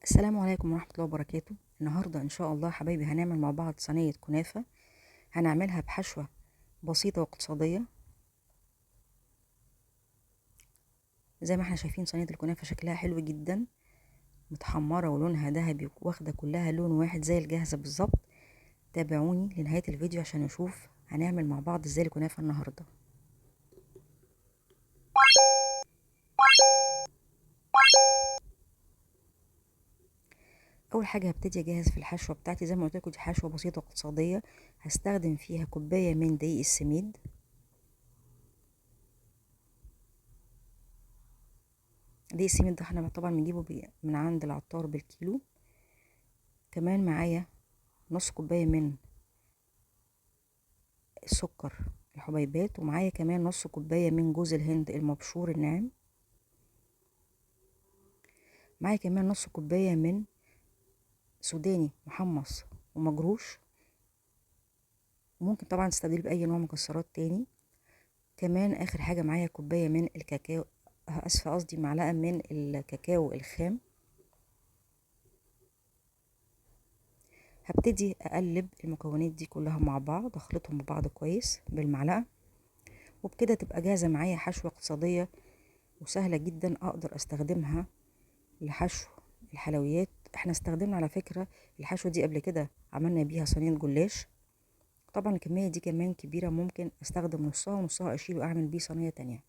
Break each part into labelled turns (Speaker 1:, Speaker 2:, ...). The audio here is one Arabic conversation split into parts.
Speaker 1: السلام عليكم ورحمة الله وبركاته. النهاردة إن شاء الله حبايبي هنعمل مع بعض صينية كنافة. هنعملها بحشوة بسيطة واقتصادية. زي ما احنا شايفين صينية الكنافة شكلها حلو جدا، متحمرة ولونها ذهبي واخدة كلها لون واحد زي الجاهزة بالظبط. تابعوني لنهاية الفيديو عشان نشوف هنعمل مع بعض ازاي الكنافة النهاردة. اول حاجة هبتدي اجهز في الحشوة بتاعتي. زي ما قلت لكم دي حشوة بسيطة اقتصادية. هستخدم فيها كوباية من دقيق السميد، دقيق السميد ده احنا طبعا بنجيبه من عند العطار بالكيلو. كمان معايا نص كوباية من السكر الحبيبات، ومعايا كمان نص كوباية من جوز الهند المبشور الناعم. معايا كمان نص كوباية من سوداني محمص ومجروش، وممكن طبعا تستبدل بأي نوع مكسرات تاني. كمان آخر حاجة معايا كوباية من الكاكاو، أسفة قصدي معلقة من الكاكاو الخام. هبتدي أقلب المكونات دي كلها مع بعض، أخلطهم ببعض كويس بالمعلقة، وبكده تبقى جاهزة معايا حشوة اقتصادية وسهلة جدا أقدر أستخدمها لحشو الحلويات. احنا استخدمنا على فكرة الحشوة دي قبل كده، عملنا بيها صينية جلاش. طبعا الكمية دي كمان كبيرة، ممكن استخدم نصها ونصها اشيله واعمل بيه صينية تانية.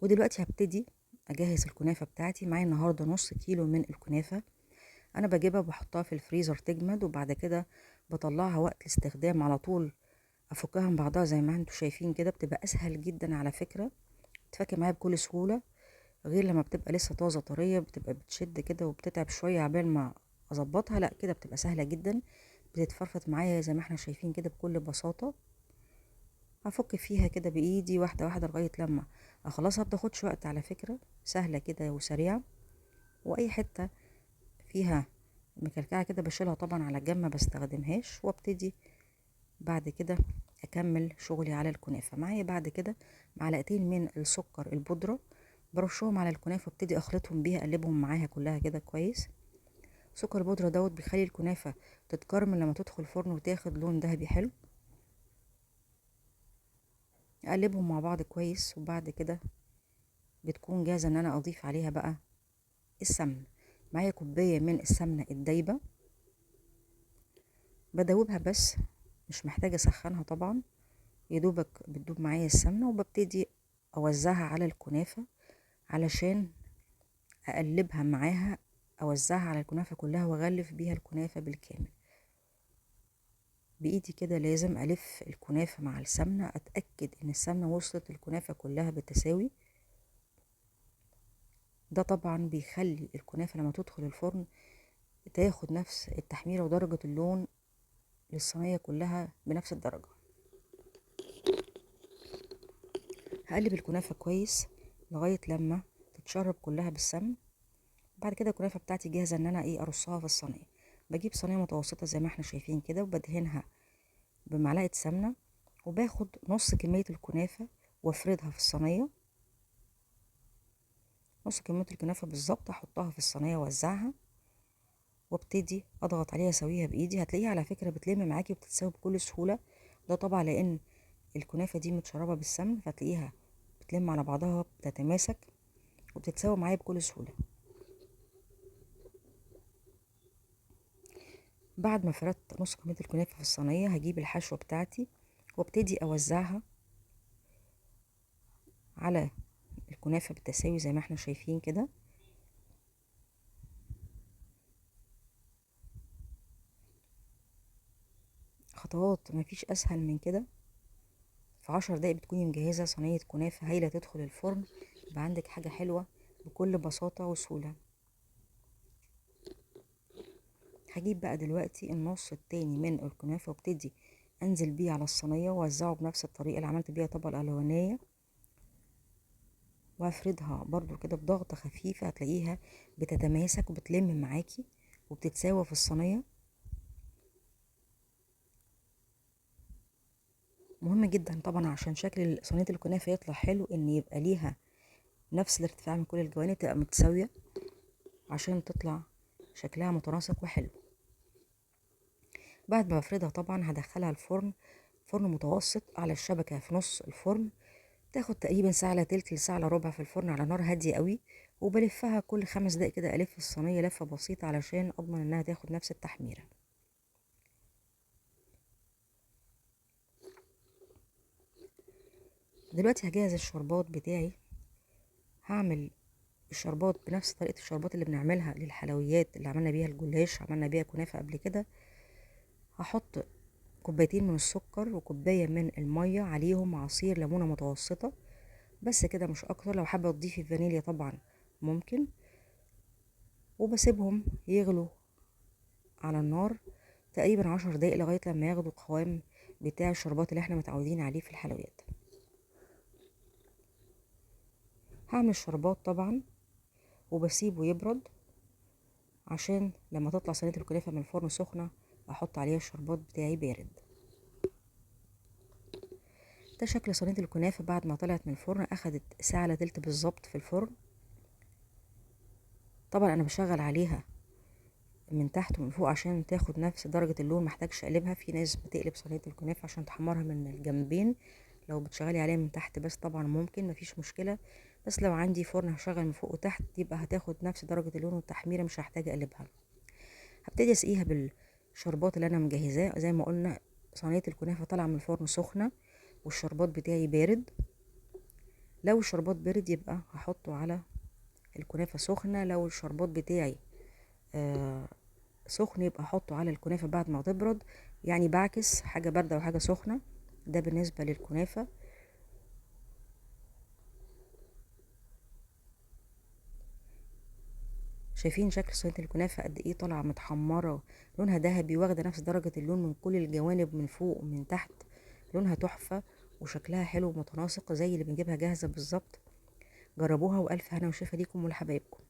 Speaker 1: ودلوقتي هبتدي اجهز الكنافة بتاعتي. معايا النهاردة نص كيلو من الكنافة. انا بجيبها بحطها في الفريزر تجمد، وبعد كده بطلعها وقت الاستخدام على طول افكها من بعضها زي ما انتوا شايفين كده. بتبقى اسهل جدا على فكرة، تفك معايا بكل سهولة، غير لما بتبقى لسه طازة طرية بتبقى بتشد كده وبتتعب شوية عبال ما اظبطها. لا كده بتبقى سهلة جدا، بتتفرفت معايا زي ما احنا شايفين كده بكل بساطة. هفك فيها كده بايدي واحدة واحدة لغاية لما اخلصها. بتاخدش وقت على فكرة، سهلة كده وسريعة. واي حتة فيها مكلكعة كده بشيلها طبعا على جنب، ما بستخدمهاش. وابتدي بعد كده اكمل شغلي على الكنافة. معايا بعد كده معلقتين من السكر البودرة، برشهم على الكنافة وابتدي اخلطهم بيها، اقلبهم معاها كلها كده كويس. سكر البودرة دوت بيخلي الكنافة تتكرمل لما تدخل الفرن وتاخد لون ذهبي حلو. اقلبهم مع بعض كويس، وبعد كده بتكون جاهزة ان انا اضيف عليها بقى السمن. معايا كوباية من السمنة الدايبة، بدوبها بس مش محتاجة اسخنها طبعا، يدوبك بتدوب معايا السمنة. وببتدي اوزعها على الكنافة علشان اقلبها معاها، اوزعها على الكنافة كلها واغلف بيها الكنافة بالكامل. بايدي كده لازم الف الكنافة مع السمنة، اتأكد ان السمنة وصلت الكنافة كلها بالتساوي. ده طبعا بيخلي الكنافة لما تدخل الفرن تاخد نفس التحميرة ودرجة اللون للصينية كلها بنفس الدرجة. هقلب الكنافة كويس لغاية لما تتشرب كلها بالسمن. بعد كده الكنافة بتاعتي جاهزة ان انا ارصها في الصينية. بجيب صينية متوسطة زي ما احنا شايفين كده، وبدهنها بمعلقة سمنة، وباخد نص كمية الكنافة وافردها في الصينية. نص كمية الكنافة بالظبط احطها في الصينية واوزعها، وابتدي اضغط عليها اسويها بايدي. هتلاقيها على فكرة بتلم معاكي وبتتساوي بكل سهولة. ده طبعا لان الكنافة دي متشربة بالسمن، فتلاقيها بتلم على بعضها، بتتماسك وبتتساوي معايا بكل سهولة. بعد ما فردت نص كمية الكنافة في الصينية، هجيب الحشوة بتاعتي وابتدي اوزعها على الكنافة بالتساوي زي ما احنا شايفين كده. خطوات مفيش اسهل من كده. في 10 دقايق بتكوني مجهزة صينية كنافة هايلة تدخل الفرن، يبقى عندك حاجة حلوة بكل بساطة وسهولة. هجيب بقى دلوقتي النص التاني من الكنافة وابتدي انزل بيه على الصينية واوزعه بنفس الطريقة اللي عملت بيها الطبقة الاولانية، وهفردها برضو كده بضغطة خفيفة. هتلاقيها بتتماسك وبتلم معاكي وبتتساوى في الصينية. مهم جدا طبعا عشان شكل صينية الكنافة يطلع حلو ان يبقى ليها نفس الارتفاع من كل الجوانب، تبقى متساوية. عشان تطلع شكلها متناسق وحلو. بعد ما بفردها طبعا هدخلها الفرن، فرن متوسط على الشبكة في نص الفرن، تاخد تقريبا ساعة الا تلت لساعة الا ربع في الفرن على نار هادية قوي. وبلفها كل 5 دقايق كده، الف الصينية لفة بسيطة علشان اضمن انها تاخد نفس التحميرة. دلوقتي هجهز الشربات بتاعي. هعمل الشربات بنفس طريقة الشربات اللي بنعملها للحلويات اللي عملنا بيها الجلاش، عملنا بيها كنافة قبل كده. هحط كوبايتين من السكر وكوباية من المية، عليهم عصير ليمونة متوسطة، بس كده مش اكتر. لو حابة تضيفي فانيليا طبعا ممكن. وبسيبهم يغلوا على النار تقريبا 10 دقايق لغاية لما ياخدوا القوام بتاع الشربات اللي احنا متعودين عليه في الحلويات. هعمل شربات طبعا وبسيبه يبرد عشان لما تطلع صينية الكنافة من الفرن سخنة احط عليها الشربات بتاعي بارد. ده شكل صينية الكنافة بعد ما طلعت من الفرن. اخدت ساعة الا تلت بالظبط في الفرن. طبعا انا بشغل عليها من تحت ومن فوق عشان تاخد نفس درجة اللون، محتاجش اقلبها. في ناس بتقلب صينية الكنافة عشان تحمرها من الجنبين. لو بتشغلي عليها من تحت بس طبعا ممكن، مفيش مشكلة. بس لو عندي فرن هشغل من فوق وتحت، يبقى هتاخد نفس درجة اللون والتحميرة، مش هحتاج اقلبها. هبتدي اسقيها بالشربات اللي انا مجهزاه. زي ما قلنا صينية الكنافة طالعة من الفرن سخنة والشربات بتاعي بارد. لو الشربات بارد يبقى هحطه على الكنافة سخنة. لو الشربات بتاعي سخن يبقى احطه على الكنافة بعد ما تبرد. يعني بعكس حاجة باردة وحاجة سخنة. ده بالنسبة للكنافة. شايفين شكل صينية الكنافة قد ايه طالعة متحمرة، لونها ذهبي، واخدة نفس درجة اللون من كل الجوانب، من فوق ومن تحت. لونها تحفة وشكلها حلو ومتناسق زي اللي بنجيبها جاهزة بالظبط. جربوها والف هنا وشفا ليكم ولحبايبكم.